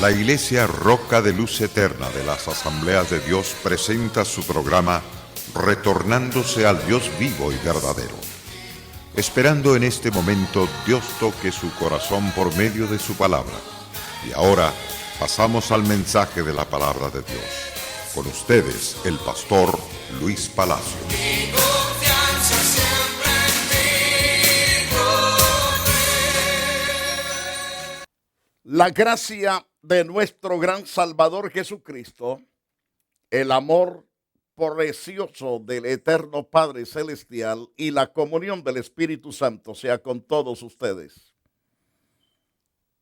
La Iglesia Roca de Luz Eterna de las Asambleas de Dios presenta su programa Retornándose al Dios vivo y verdadero. Esperando en este momento Dios toque su corazón por medio de su palabra. Y ahora pasamos al mensaje de la palabra de Dios. Con ustedes, el pastor Luis Palacio. La gracia de nuestro gran Salvador Jesucristo, el amor precioso del eterno Padre Celestial y la comunión del Espíritu Santo sea con todos ustedes.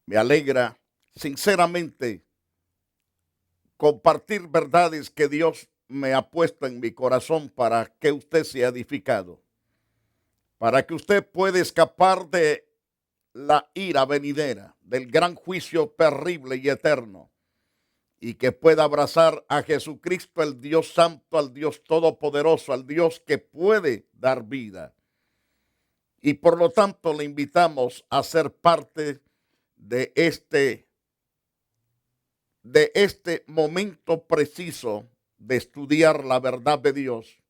Me alegra sinceramente compartir verdades que Dios me ha puesto en mi corazón para que usted sea edificado, para que usted pueda escapar de la ira venidera, del gran juicio terrible y eterno, y que pueda abrazar a Jesucristo, el Dios Santo, al Dios Todopoderoso, al Dios que puede dar vida. Y por lo tanto le invitamos a ser parte de este momento preciso de estudiar la verdad de Dios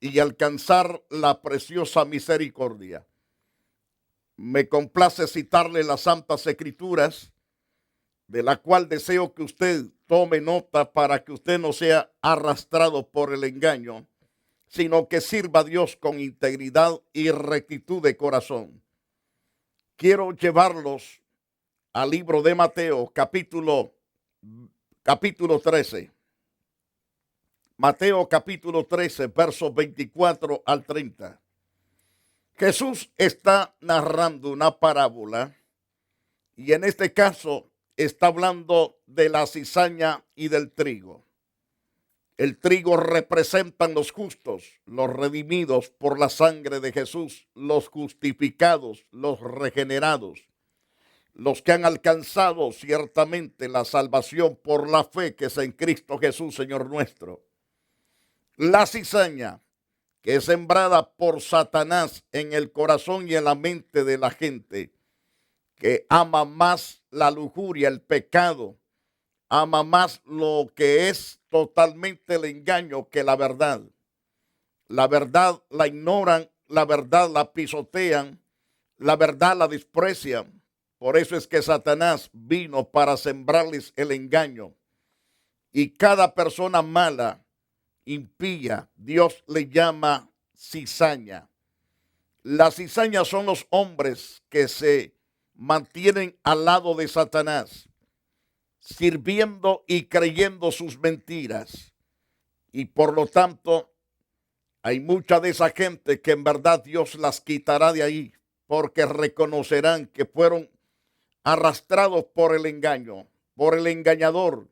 y alcanzar la preciosa misericordia. Me complace citarle las Santas Escrituras, de la cual deseo que usted tome nota para que usted no sea arrastrado por el engaño, sino que sirva a Dios con integridad y rectitud de corazón. Quiero llevarlos al libro de Mateo, capítulo 13. Mateo capítulo 13, versos 24 al 30. Jesús está narrando una parábola y en este caso está hablando de la cizaña y del trigo. El trigo representan los justos, los redimidos por la sangre de Jesús, los justificados, los regenerados, los que han alcanzado ciertamente la salvación por la fe que es en Cristo Jesús, Señor nuestro. La cizaña, que es sembrada por Satanás en el corazón y en la mente de la gente, que ama más la lujuria, el pecado, ama más lo que es totalmente el engaño que la verdad. La verdad la ignoran, la verdad la pisotean, la verdad la desprecian. Por eso es que Satanás vino para sembrarles el engaño. Y cada persona mala, impía, Dios le llama cizaña. Las cizañas son los hombres que se mantienen al lado de Satanás, sirviendo y creyendo sus mentiras. Y por lo tanto, hay mucha de esa gente que en verdad Dios las quitará de ahí, porque reconocerán que fueron arrastrados por el engaño, por el engañador.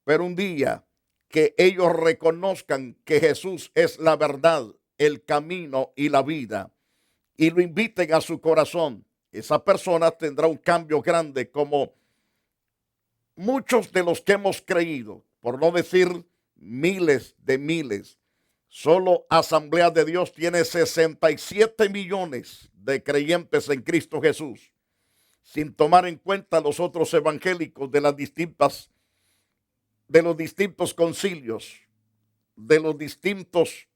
Pero un día que ellos reconozcan que Jesús es la verdad, el camino y la vida, y lo inviten a su corazón, esa persona tendrá un cambio grande, como muchos de los que hemos creído, por no decir miles de miles. Solo Asamblea de Dios tiene 67 millones de creyentes en Cristo Jesús, sin tomar en cuenta los otros evangélicos de los distintos concilios, de los distintos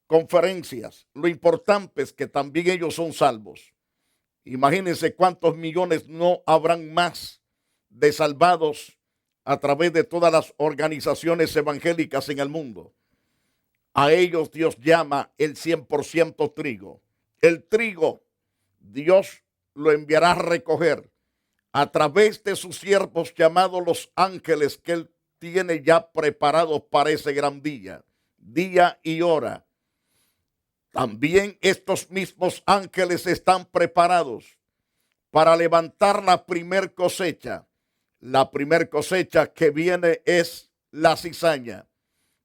conferencias. Lo importante es que también ellos son salvos. Imagínense cuántos millones no habrán más de salvados a través de todas las organizaciones evangélicas en el mundo. A ellos Dios llama el 100% trigo. El trigo Dios lo enviará a recoger a través de sus siervos llamados los ángeles, que Él tiene ya preparados para ese gran día y hora. También estos mismos ángeles están preparados para levantar la primer cosecha. La primer cosecha que viene es la cizaña.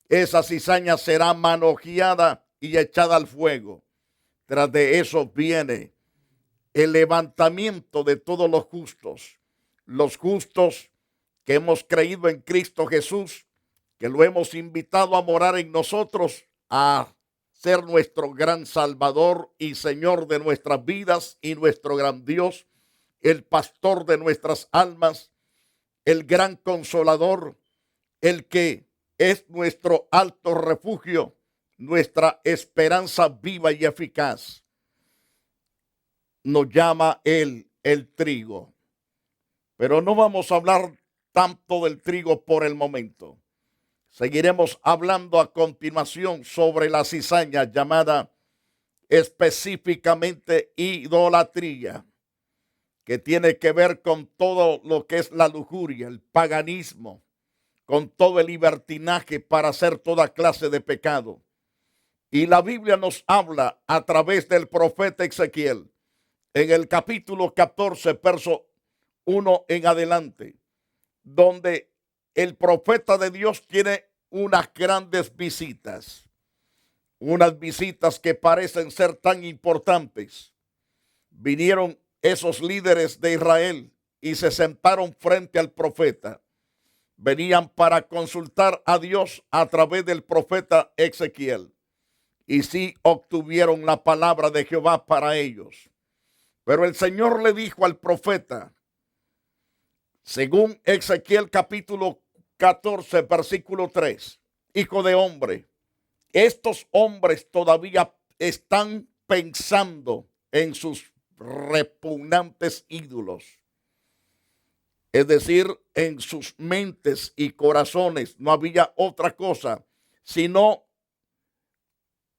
Esa cizaña será manojeada y echada al fuego. Tras de eso viene el levantamiento de todos los justos que hemos creído en Cristo Jesús, que lo hemos invitado a morar en nosotros, a ser nuestro gran Salvador y Señor de nuestras vidas y nuestro gran Dios, el pastor de nuestras almas, el gran consolador, el que es nuestro alto refugio, nuestra esperanza viva y eficaz. Nos llama él el trigo. Pero no vamos a hablar tanto del trigo por el momento. Seguiremos hablando a continuación sobre la cizaña llamada específicamente idolatría, que tiene que ver con todo lo que es la lujuria, el paganismo, con todo el libertinaje para hacer toda clase de pecado. Y la Biblia nos habla a través del profeta Ezequiel, en el capítulo 14, verso 1 en adelante, donde el profeta de Dios tiene unas grandes visitas. Unas visitas que parecen ser tan importantes. Vinieron esos líderes de Israel y se sentaron frente al profeta. Venían para consultar a Dios a través del profeta Ezequiel. Y sí obtuvieron la palabra de Jehová para ellos. Pero el Señor le dijo al profeta, según Ezequiel capítulo 14, versículo 3, hijo de hombre, estos hombres todavía están pensando en sus repugnantes ídolos. Es decir, en sus mentes y corazones no había otra cosa, sino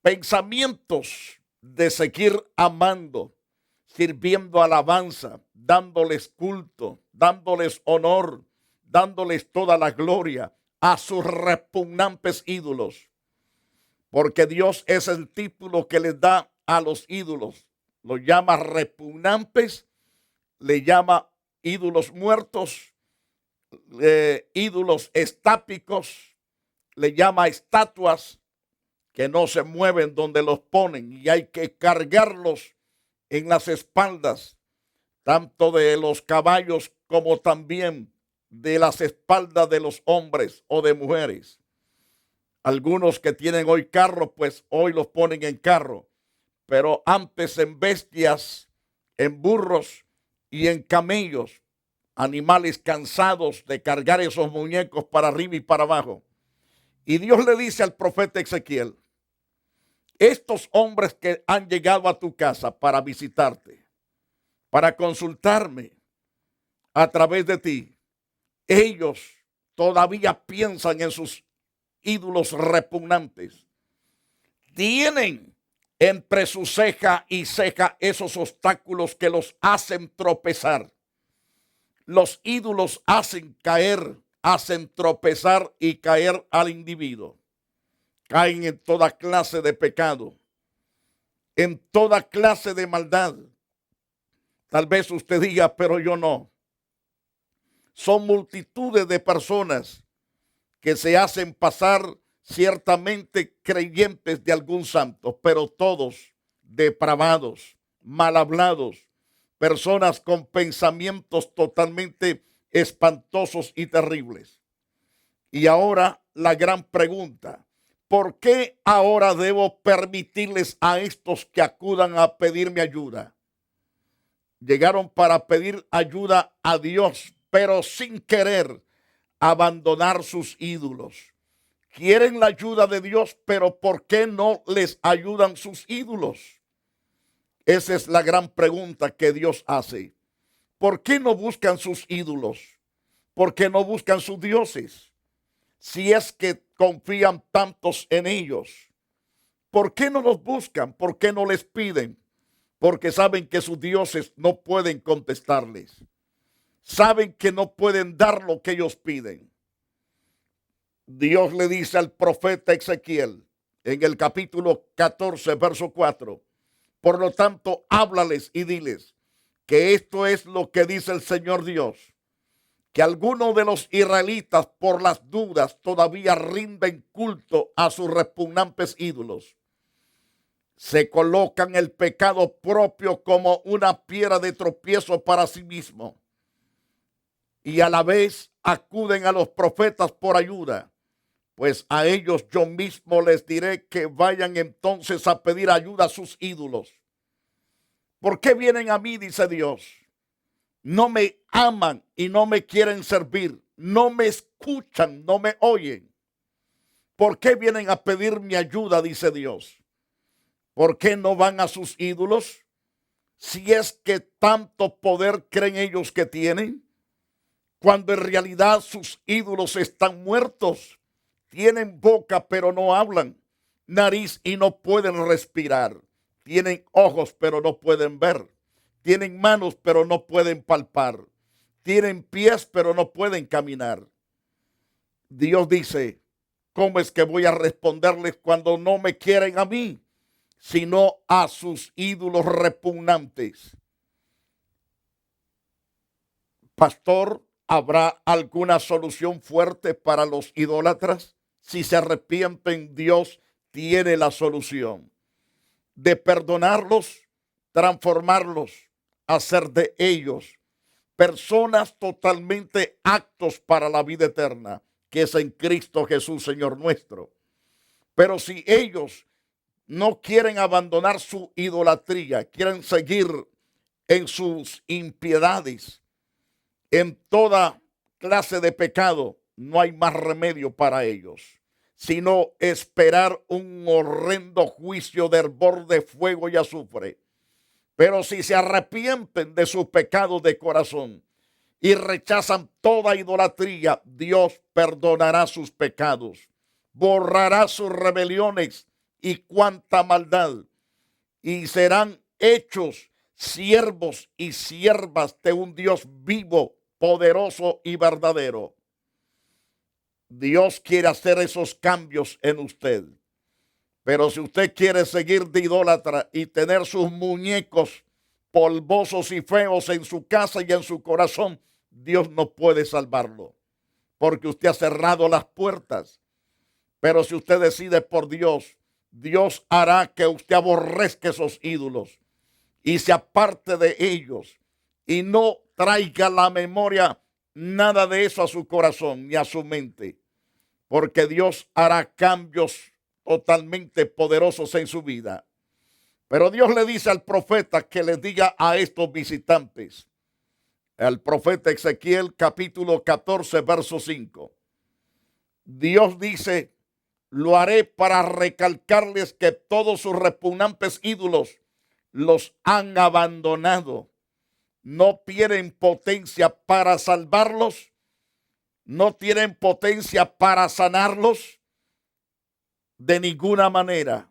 pensamientos de seguir amando, sirviendo alabanza, dándoles culto, dándoles honor, dándoles toda la gloria a sus repugnantes ídolos. Porque Dios es el título que les da a los ídolos. Los llama repugnantes, le llama ídolos muertos, ídolos estáticos, le llama estatuas que no se mueven donde los ponen y hay que cargarlos en las espaldas, tanto de los caballos como también de las espaldas de los hombres o de mujeres. Algunos que tienen hoy carro, pues hoy los ponen en carro, pero antes en bestias, en burros y en camellos, animales cansados de cargar esos muñecos para arriba y para abajo. Y Dios le dice al profeta Ezequiel, estos hombres que han llegado a tu casa para visitarte, para consultarme a través de ti, ellos todavía piensan en sus ídolos repugnantes. Tienen entre su ceja y ceja esos obstáculos que los hacen tropezar. Los ídolos hacen caer, hacen tropezar y caer al individuo. Caen en toda clase de pecado, en toda clase de maldad. Tal vez usted diga, pero yo no. Son multitudes de personas que se hacen pasar ciertamente creyentes de algún santo, pero todos depravados, mal hablados, personas con pensamientos totalmente espantosos y terribles. Y ahora la gran pregunta, ¿por qué ahora debo permitirles a estos que acudan a pedirme ayuda? Llegaron para pedir ayuda a Dios, pero sin querer abandonar sus ídolos. Quieren la ayuda de Dios, pero ¿por qué no les ayudan sus ídolos? Esa es la gran pregunta que Dios hace. ¿Por qué no buscan sus ídolos? ¿Por qué no buscan sus dioses? Si es que confían tantos en ellos, ¿por qué no los buscan? ¿Por qué no les piden? Porque saben que sus dioses no pueden contestarles. Saben que no pueden dar lo que ellos piden. Dios le dice al profeta Ezequiel en el capítulo 14, verso 4, por lo tanto, háblales y diles que esto es lo que dice el Señor Dios, que algunos de los israelitas por las dudas todavía rinden culto a sus repugnantes ídolos. Se colocan el pecado propio como una piedra de tropiezo para sí mismo y a la vez acuden a los profetas por ayuda. Pues a ellos yo mismo les diré que vayan entonces a pedir ayuda a sus ídolos. ¿Por qué vienen a mí? Dice Dios. no me aman y no me quieren servir, no me escuchan, no me oyen. ¿Por qué vienen a pedir mi ayuda? Dice Dios. ¿Por qué no van a sus ídolos? Si es que tanto poder creen ellos que tienen, cuando en realidad sus ídolos están muertos. Tienen boca pero no hablan, nariz y no pueden respirar. Tienen ojos pero no pueden ver. Tienen manos pero no pueden palpar. Tienen pies pero no pueden caminar. Dios dice, ¿cómo es que voy a responderles cuando no me quieren a mí, sino a sus ídolos repugnantes? Pastor, ¿habrá alguna solución fuerte para los idólatras? Si se arrepienten, Dios tiene la solución de perdonarlos, transformarlos, hacer de ellos personas totalmente aptos para la vida eterna, que es en Cristo Jesús, Señor nuestro. Pero si ellos no quieren abandonar su idolatría, quieren seguir en sus impiedades, en toda clase de pecado, no hay más remedio para ellos, sino esperar un horrendo juicio de hervor de fuego y azufre. Pero si se arrepienten de sus pecados de corazón y rechazan toda idolatría, Dios perdonará sus pecados, borrará sus rebeliones y cuanta maldad, y serán hechos siervos y siervas de un Dios vivo, poderoso y verdadero. Dios quiere hacer esos cambios en usted. Pero si usted quiere seguir de idólatra y tener sus muñecos polvosos y feos en su casa y en su corazón, Dios no puede salvarlo, porque usted ha cerrado las puertas. Pero si usted decide por Dios, Dios hará que usted aborrezca esos ídolos y se aparte de ellos y no traiga la memoria nada de eso a su corazón ni a su mente, porque Dios hará cambios totalmente poderosos en su vida. Pero Dios le dice al profeta que les diga a estos visitantes, el profeta Ezequiel capítulo 14 verso 5, Dios dice, lo haré para recalcarles que todos sus repugnantes ídolos los han abandonado. No tienen potencia para salvarlos, no tienen potencia para sanarlos de ninguna manera.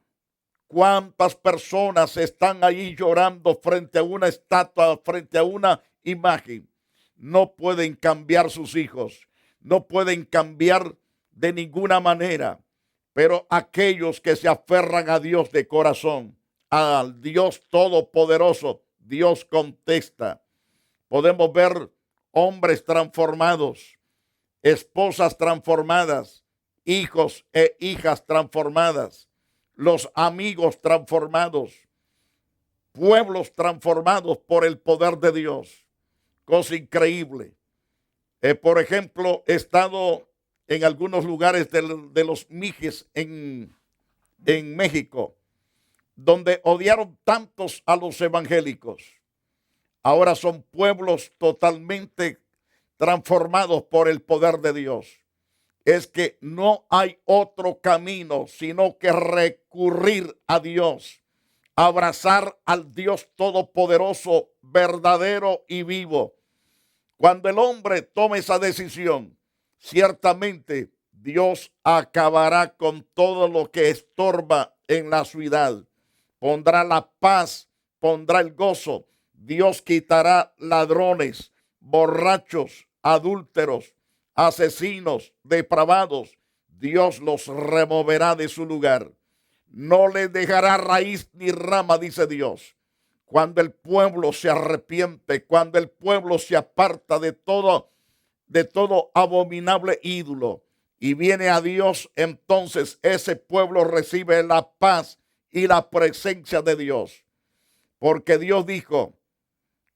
¿Cuántas personas están ahí llorando frente a una estatua, frente a una imagen? No pueden cambiar sus hijos, no pueden cambiar de ninguna manera. Pero aquellos que se aferran a Dios de corazón, al Dios todopoderoso, Dios contesta. Podemos ver hombres transformados, esposas transformadas, hijos e hijas transformadas, los amigos transformados, pueblos transformados por el poder de Dios. Cosa increíble. Por ejemplo, he estado en algunos lugares de los Mijes en México, donde odiaron tantos a los evangélicos. Ahora son pueblos totalmente transformados por el poder de Dios. Es que no hay otro camino sino que recurrir a Dios, abrazar al Dios todopoderoso, verdadero y vivo. Cuando el hombre tome esa decisión, ciertamente Dios acabará con todo lo que estorba en la ciudad. Pondrá la paz, pondrá el gozo. Dios quitará ladrones, borrachos, adúlteros, asesinos, depravados. Dios los removerá de su lugar. No les dejará raíz ni rama, dice Dios. Cuando el pueblo se arrepiente, cuando el pueblo se aparta de todo abominable ídolo y viene a Dios, entonces ese pueblo recibe la paz y la presencia de Dios. Porque Dios dijo,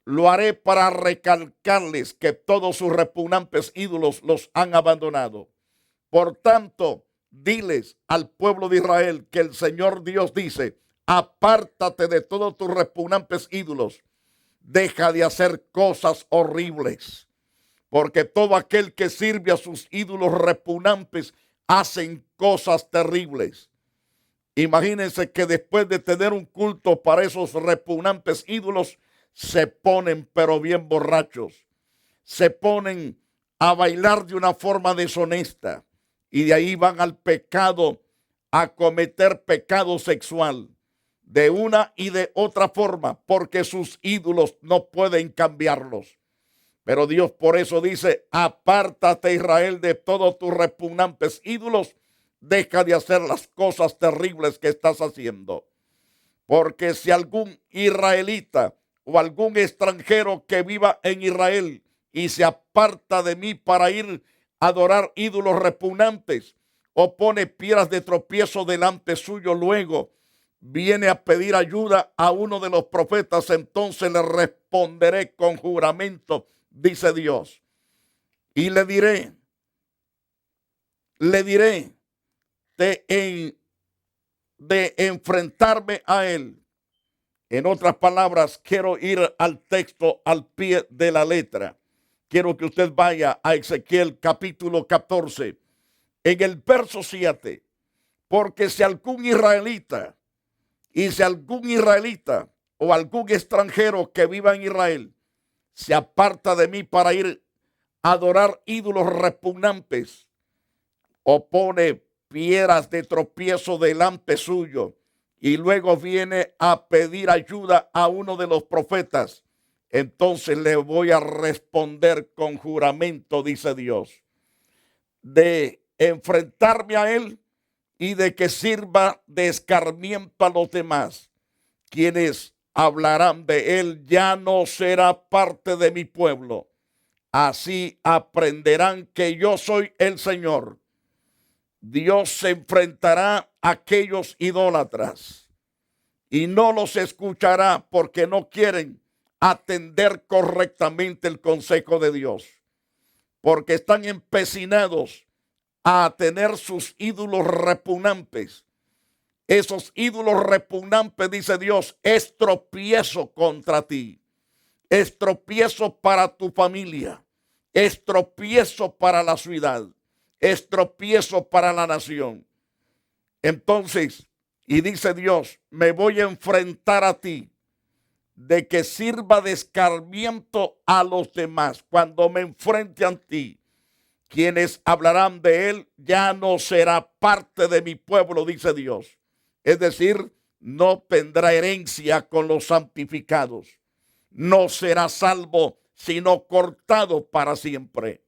lo haré para recalcarles que todos sus repugnantes ídolos los han abandonado. Por tanto, diles al pueblo de Israel que el Señor Dios dice, apártate de todos tus repugnantes ídolos. deja de hacer cosas horribles. Porque todo aquel que sirve a sus ídolos repugnantes hacen cosas terribles. Imagínense que después de tener un culto para esos repugnantes ídolos, se ponen pero bien borrachos. Se ponen a bailar de una forma deshonesta. Y de ahí van al pecado, a cometer pecado sexual. De una y de otra forma, porque sus ídolos no pueden cambiarlos. Pero Dios por eso dice, apártate Israel de todos tus repugnantes ídolos, deja de hacer las cosas terribles que estás haciendo. Porque si algún israelita o algún extranjero que viva en Israel y se aparta de mí para ir a adorar ídolos repugnantes o pone piedras de tropiezo delante suyo, luego viene a pedir ayuda a uno de los profetas, entonces le responderé con juramento, dice Dios, y le diré de enfrentarme a él. En otras palabras, quiero ir al texto al pie de la letra. Quiero que usted vaya a Ezequiel capítulo 14, en el verso 7, porque si algún israelita o algún extranjero que viva en Israel se aparta de mí para ir a adorar ídolos repugnantes o pone piedras de tropiezo delante suyo y luego viene a pedir ayuda a uno de los profetas, entonces le voy a responder con juramento, dice Dios, de enfrentarme a él y de que sirva de escarmiento a los demás. Quienes hablarán de él ya no será parte de mi pueblo. Así aprenderán que yo soy el Señor. Dios se enfrentará a aquellos idólatras y no los escuchará porque no quieren atender correctamente el consejo de Dios, porque están empecinados a tener sus ídolos repugnantes. Esos ídolos repugnantes, dice Dios, es tropiezo contra ti, es tropiezo para tu familia, es tropiezo para la ciudad, es tropiezo para la nación. Entonces, y dice Dios, me voy a enfrentar a ti, de que sirva de escarmiento a los demás. Cuando me enfrente a ti, quienes hablarán de él ya no será parte de mi pueblo, dice Dios. Es decir, no tendrá herencia con los santificados. No será salvo, sino cortado para siempre.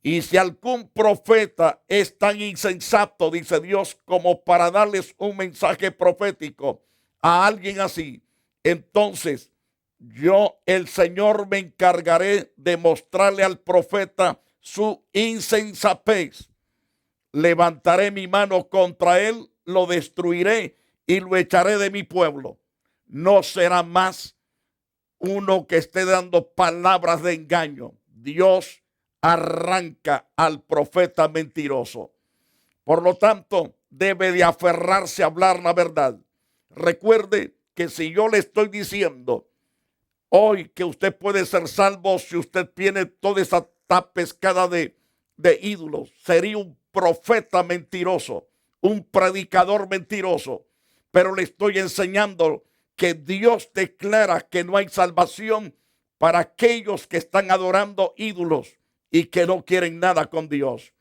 Y si algún profeta es tan insensato, dice Dios, como para darles un mensaje profético a alguien así, entonces yo, el Señor, me encargaré de mostrarle al profeta su insensatez. Levantaré mi mano contra él, lo destruiré y lo echaré de mi pueblo. No será más uno que esté dando palabras de engaño. Dios arranca al profeta mentiroso. Por lo tanto, debe de aferrarse a hablar la verdad. Recuerde que si yo le estoy diciendo hoy que usted puede ser salvo si usted tiene toda esa pescada de ídolos, sería un profeta mentiroso, un predicador mentiroso. Pero le estoy enseñando que Dios declara que no hay salvación para aquellos que están adorando ídolos y que no quieren nada con Dios.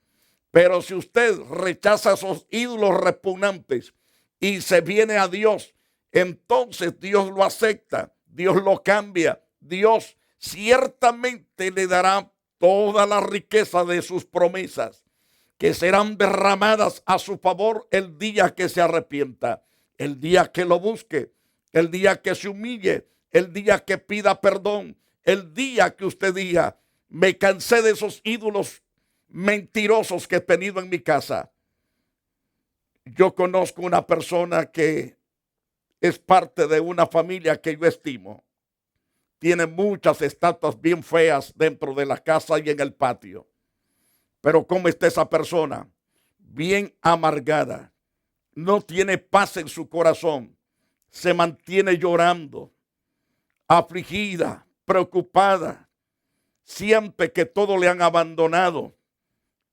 Pero si usted rechaza esos ídolos repugnantes y se viene a Dios, entonces Dios lo acepta, Dios lo cambia, Dios ciertamente le dará toda la riqueza de sus promesas, que serán derramadas a su favor el día que se arrepienta, el día que lo busque, el día que se humille, el día que pida perdón, el día que usted diga, me cansé de esos ídolos mentirosos que he tenido en mi casa. Yo conozco una persona que es parte de una familia que yo estimo. Tiene muchas estatuas bien feas dentro de la casa y en el patio. Pero ¿cómo está esa persona? Bien amargada. No tiene paz en su corazón. Se mantiene llorando. afligida, preocupada, siente que todo le han abandonado,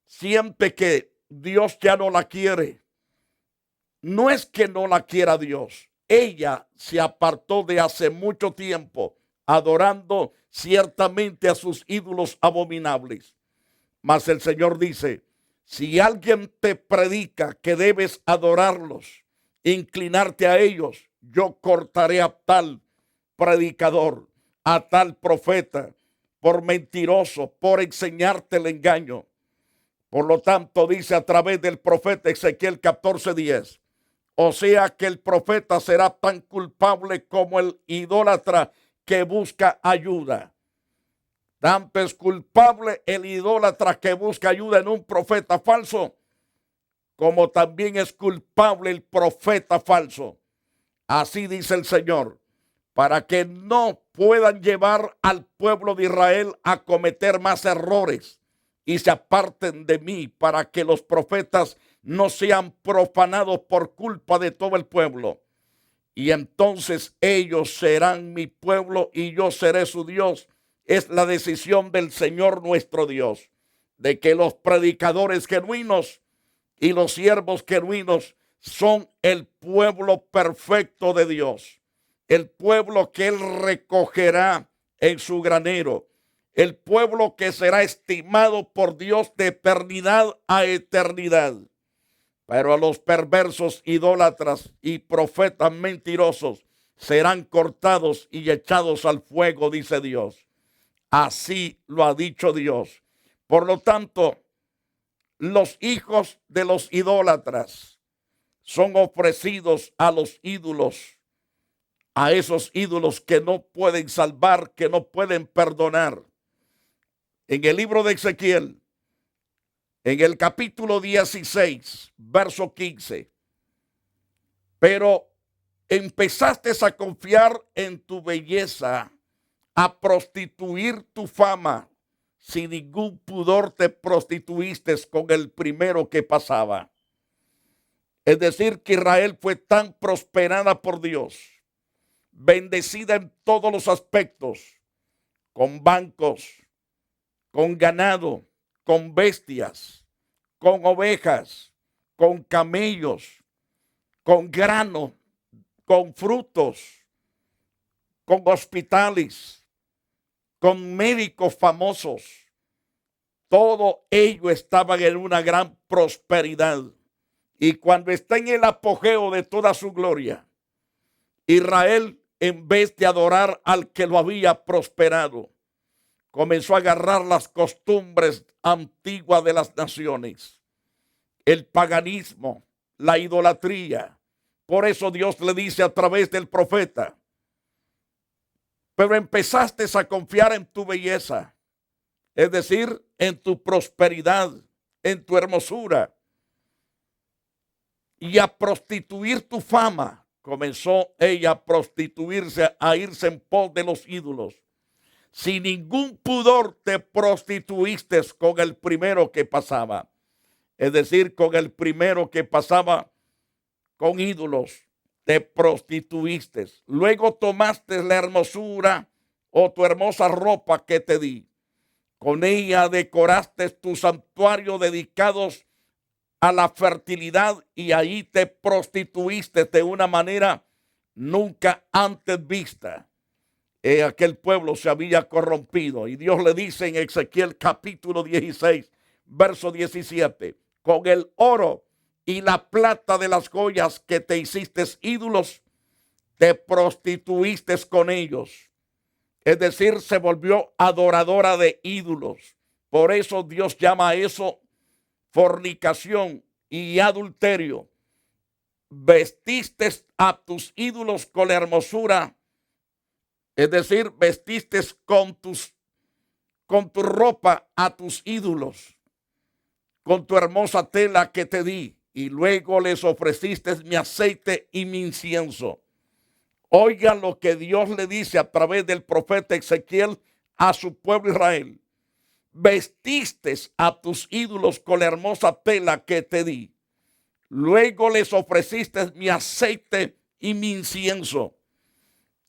siente que Dios ya no la quiere. No es que no la quiera Dios. Ella se apartó de hace mucho tiempo, adorando ciertamente a sus ídolos abominables. Mas el Señor dice, si alguien te predica que debes adorarlos, inclinarte a ellos, yo cortaré a tal predicador, a tal profeta, por mentiroso, por enseñarte el engaño. Por lo tanto, dice a través del profeta Ezequiel 14:10, o sea que el profeta será tan culpable como el idólatra que busca ayuda. Tanto es culpable el idólatra que busca ayuda en un profeta falso, como también es culpable el profeta falso. Así dice el Señor, para que no puedan llevar al pueblo de Israel a cometer más errores y se aparten de mí, para que los profetas no sean profanados por culpa de todo el pueblo. Y entonces ellos serán mi pueblo y yo seré su Dios. Es la decisión del Señor nuestro Dios, de que los predicadores genuinos y los siervos genuinos son el pueblo perfecto de Dios, el pueblo que Él recogerá en su granero, el pueblo que será estimado por Dios de eternidad a eternidad. Pero a los perversos, idólatras y profetas mentirosos serán cortados y echados al fuego, dice Dios. Así lo ha dicho Dios. Por lo tanto, los hijos de los idólatras son ofrecidos a los ídolos, a esos ídolos que no pueden salvar, que no pueden perdonar. En el libro de Ezequiel, en el capítulo 16, verso 15, pero empezaste a confiar en tu belleza, a prostituir tu fama, sin ningún pudor te prostituiste con el primero que pasaba. Es decir, que Israel fue tan prosperada por Dios, bendecida en todos los aspectos, con bancos, con ganado, con bestias, con ovejas, con camellos, con grano, con frutos, con hospitales, con médicos famosos. Todo ello estaba en una gran prosperidad. Y cuando está en el apogeo de toda su gloria, Israel, en vez de adorar al que lo había prosperado, comenzó a agarrar las costumbres antiguas de las naciones, el paganismo, la idolatría. Por eso Dios le dice a través del profeta, pero empezaste a confiar en tu belleza, es decir, en tu prosperidad, en tu hermosura, y a prostituir tu fama. Comenzó ella a prostituirse, a irse en pos de los ídolos. Sin ningún pudor te prostituiste con el primero que pasaba. Es decir, con el primero que pasaba con ídolos, te prostituiste. Luego tomaste la hermosura o tu hermosa ropa que te di. Con ella decoraste tu santuario dedicados a la fertilidad y ahí te prostituiste de una manera nunca antes vista. Aquel pueblo se había corrompido y Dios le dice en Ezequiel capítulo 16, verso 17, con el oro y la plata de las joyas que te hiciste ídolos, te prostituiste con ellos. Es decir, se volvió adoradora de ídolos. Por eso Dios llama a eso fornicación y adulterio. Vestiste a tus ídolos con la hermosura, es decir, vestiste con tu ropa a tus ídolos, con tu hermosa tela que te di, y luego les ofreciste mi aceite y mi incienso. Oigan lo que Dios le dice a través del profeta Ezequiel a su pueblo Israel. Vestiste a tus ídolos con la hermosa tela que te di. Luego les ofreciste mi aceite y mi incienso.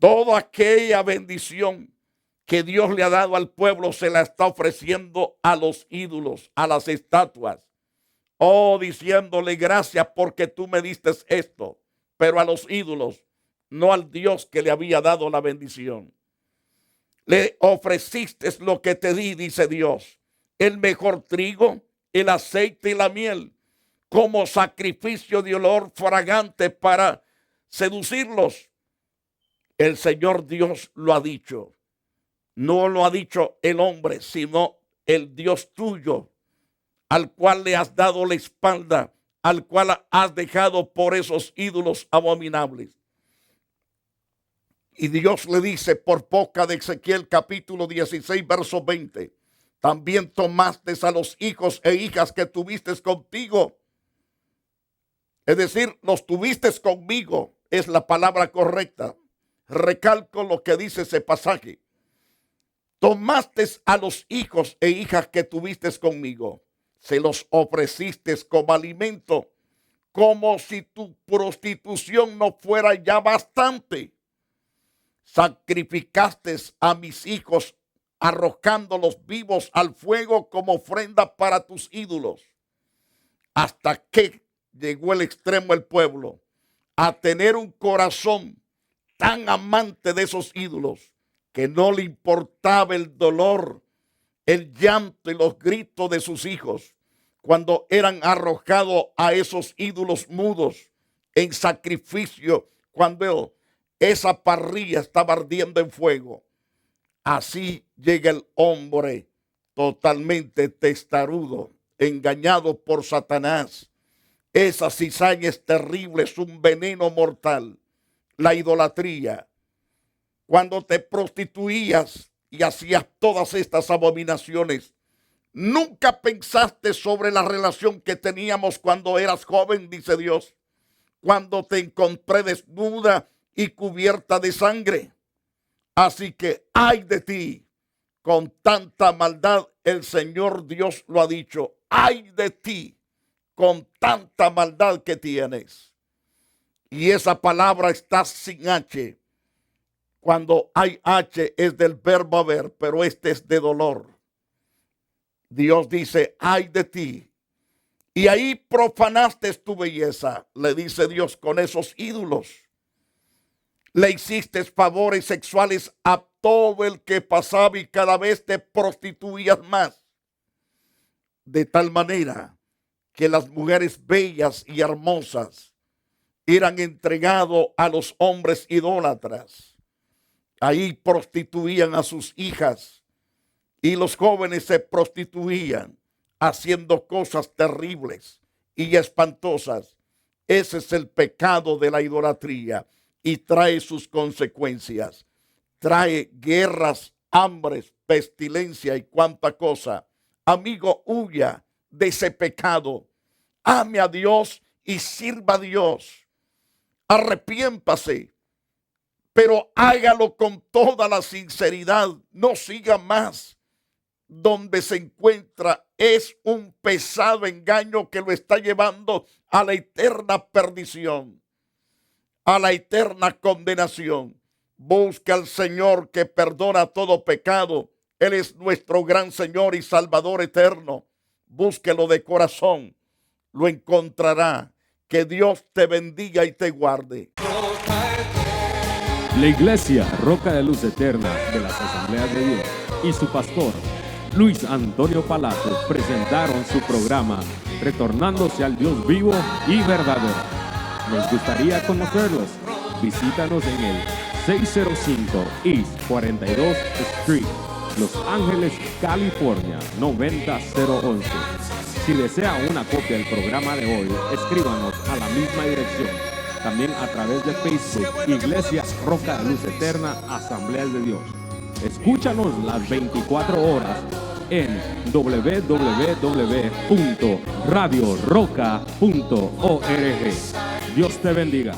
Toda aquella bendición que Dios le ha dado al pueblo se la está ofreciendo a los ídolos, a las estatuas. Oh, diciéndole gracias porque tú me diste esto, pero a los ídolos, no al Dios que le había dado la bendición. Le ofreciste lo que te di, dice Dios, el mejor trigo, el aceite y la miel, como sacrificio de olor fragante para seducirlos. El Señor Dios lo ha dicho. No lo ha dicho el hombre, sino el Dios tuyo, al cual le has dado la espalda, al cual has dejado por esos ídolos abominables. Y Dios le dice por boca de Ezequiel capítulo 16, verso 20, también tomaste a los hijos e hijas que tuviste contigo. Es decir, los tuviste conmigo, es la palabra correcta. Recalco lo que dice ese pasaje. Tomaste a los hijos e hijas que tuviste conmigo, se los ofreciste como alimento, como si tu prostitución no fuera ya bastante. Sacrificaste a mis hijos arrojándolos vivos al fuego como ofrenda para tus ídolos. Hasta que llegó el extremo el pueblo a tener un corazón tan amante de esos ídolos que no le importaba el dolor, el llanto y los gritos de sus hijos cuando eran arrojados a esos ídolos mudos en sacrificio, cuando esa parrilla estaba ardiendo en fuego. Así llega el hombre totalmente testarudo, engañado por Satanás. Esa cizaña es terrible, es un veneno mortal. La idolatría. Cuando te prostituías y hacías todas estas abominaciones, nunca pensaste sobre la relación que teníamos cuando eras joven, dice Dios, cuando te encontré desnuda y cubierta de sangre. Así que ay de ti, con tanta maldad, el Señor Dios lo ha dicho, ay de ti, con tanta maldad que tienes. Y esa palabra está sin H. Cuando hay H es del verbo haber, pero este es de dolor. Dios dice, ay de ti. Y ahí profanaste tu belleza, le dice Dios, con esos ídolos. Le hiciste favores sexuales a todo el que pasaba y cada vez te prostituías más. De tal manera que las mujeres bellas y hermosas eran entregadas a los hombres idólatras. Ahí prostituían a sus hijas y los jóvenes se prostituían haciendo cosas terribles y espantosas. Ese es el pecado de la idolatría y trae sus consecuencias. Trae guerras, hambres, pestilencia y cuánta cosa. Amigo, huya de ese pecado. Ame a Dios y sirva a Dios. Arrepiéntase, pero hágalo con toda la sinceridad. No siga más. Donde se encuentra es un pesado engaño que lo está llevando a la eterna perdición, a la eterna condenación. Busca al Señor que perdona todo pecado. Él es nuestro gran Señor y Salvador eterno. Búsquelo de corazón. Lo encontrará. Que Dios te bendiga y te guarde. La Iglesia Roca de Luz Eterna de las Asambleas de Dios y su pastor Luis Antonio Palacios presentaron su programa Retornándose al Dios vivo y verdadero. Nos gustaría conocerlos. Visítanos en el 605 East 42 Street, Los Ángeles, California 90011. Si desea una copia del programa de hoy, escríbanos a la misma dirección. También a través de Facebook, Iglesia Roca de Luz Eterna, Asambleas de Dios. Escúchanos las 24 horas en www.radioroca.org. Dios te bendiga.